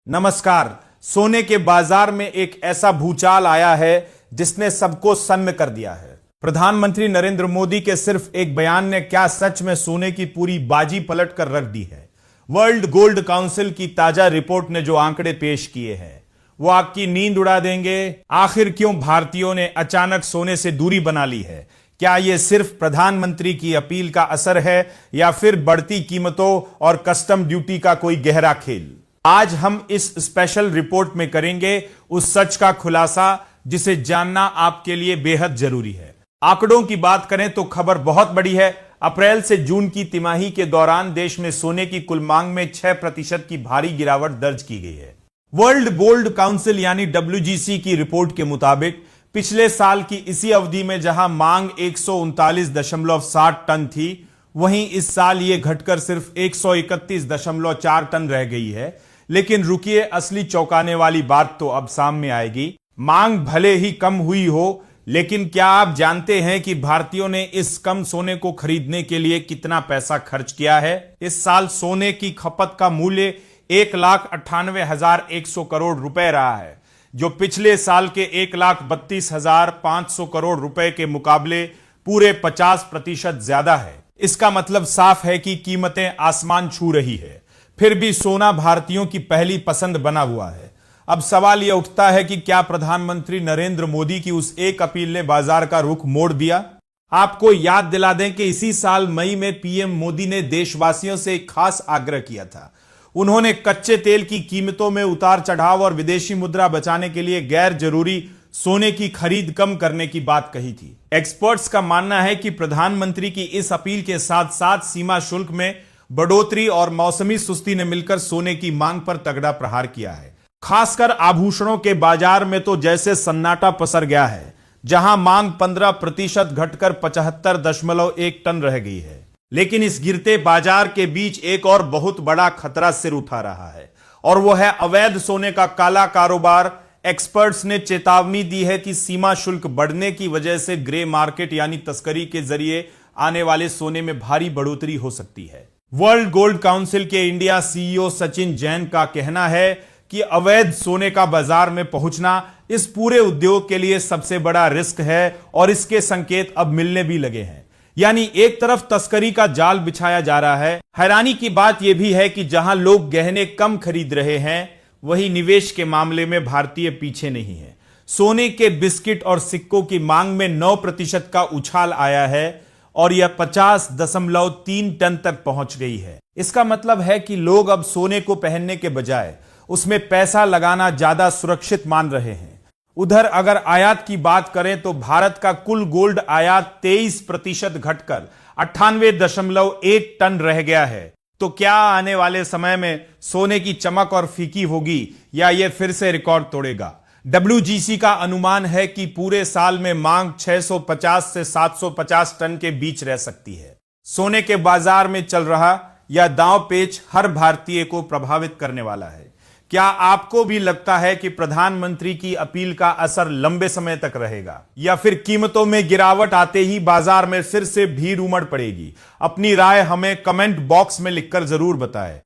नमस्कार। सोने के बाजार में एक ऐसा भूचाल आया है जिसने सबको सन्न कर दिया है। प्रधानमंत्री नरेंद्र मोदी के सिर्फ एक बयान ने क्या सच में सोने की पूरी बाजी पलट कर रख दी है। वर्ल्ड गोल्ड काउंसिल की ताजा रिपोर्ट ने जो आंकड़े पेश किए हैं वो आपकी नींद उड़ा देंगे। आखिर क्यों भारतीयों ने अचानक सोने से दूरी बना ली है? क्या यह सिर्फ प्रधानमंत्री की अपील का असर है या फिर बढ़ती कीमतों और कस्टम ड्यूटी का कोई गहरा खेल? आज हम इस स्पेशल रिपोर्ट में करेंगे उस सच का खुलासा जिसे जानना आपके लिए बेहद जरूरी है। आंकड़ों की बात करें तो खबर बहुत बड़ी है। अप्रैल से जून की तिमाही के दौरान देश में सोने की कुल मांग में 6% की भारी गिरावट दर्ज की गई है। वर्ल्ड गोल्ड काउंसिल यानी WGC की रिपोर्ट के मुताबिक पिछले साल की इसी अवधि में जहां मांग 139.60 टन थी, वहीं इस साल यह घटकर सिर्फ 131.4 टन रह गई है। लेकिन रुकिए, असली चौंकाने वाली बात तो अब सामने आएगी। मांग भले ही कम हुई हो, लेकिन क्या आप जानते हैं कि भारतीयों ने इस कम सोने को खरीदने के लिए कितना पैसा खर्च किया है? इस साल सोने की खपत का मूल्य 1,98,100 करोड़ रुपए रहा है, जो पिछले साल के 1,32,500 करोड़ रुपए के मुकाबले पूरे 50% ज्यादा है। इसका मतलब साफ है कि कीमतें आसमान छू रही है। फिर भी सोना भारतीयों की पहली पसंद बना हुआ है। अब सवाल यह उठता है कि क्या प्रधानमंत्री नरेंद्र मोदी की उस एक अपील ने बाजार का रुख मोड़ दिया? आपको याद दिला दें कि इसी साल मई में पीएम मोदी ने देशवासियों से एक खास आग्रह किया था। उन्होंने कच्चे तेल की कीमतों में उतार चढ़ाव और विदेशी मुद्रा बचाने के लिए गैर जरूरी सोने की खरीद कम करने की बात कही थी। एक्सपर्ट्स का मानना है कि प्रधानमंत्री की इस अपील के साथ साथ सीमा शुल्क में बढ़ोतरी और मौसमी सुस्ती ने मिलकर सोने की मांग पर तगड़ा प्रहार किया है। खासकर आभूषणों के बाजार में तो जैसे सन्नाटा पसर गया है, जहां मांग 15% घटकर 75.1 टन रह गई है। लेकिन इस गिरते बाजार के बीच एक और बहुत बड़ा खतरा सिर उठा रहा है, और वो है अवैध सोने का काला कारोबार। एक्सपर्ट्स ने चेतावनी दी है कि सीमा शुल्क बढ़ने की वजह से ग्रे मार्केट यानी तस्करी के जरिए आने वाले सोने में भारी बढ़ोतरी हो सकती है। वर्ल्ड गोल्ड काउंसिल के इंडिया CEO सचिन जैन का कहना है कि अवैध सोने का बाजार में पहुंचना इस पूरे उद्योग के लिए सबसे बड़ा रिस्क है, और इसके संकेत अब मिलने भी लगे हैं। यानी एक तरफ तस्करी का जाल बिछाया जा रहा है। हैरानी की बात यह भी है कि जहां लोग गहने कम खरीद रहे हैं, वहीं निवेश के मामले में भारतीय पीछे नहीं है। सोने के बिस्किट और सिक्कों की मांग में 9% का उछाल आया है, और यह 50.3 टन तक पहुंच गई है। इसका मतलब है कि लोग अब सोने को पहनने के बजाय उसमें पैसा लगाना ज्यादा सुरक्षित मान रहे हैं। उधर अगर आयात की बात करें तो भारत का कुल गोल्ड आयात 23% घटकर 98.1 टन रह गया है। तो क्या आने वाले समय में सोने की चमक और फीकी होगी, या यह फिर से रिकॉर्ड तोड़ेगा? WGC का अनुमान है कि पूरे साल में मांग 650 से 750 टन के बीच रह सकती है। सोने के बाजार में चल रहा यह दांव पेच हर भारतीय को प्रभावित करने वाला है। क्या आपको भी लगता है कि प्रधानमंत्री की अपील का असर लंबे समय तक रहेगा, या फिर कीमतों में गिरावट आते ही बाजार में फिर से भीड़ उमड़ पड़ेगी? अपनी राय हमें कमेंट बॉक्स में लिखकर जरूर बताएं।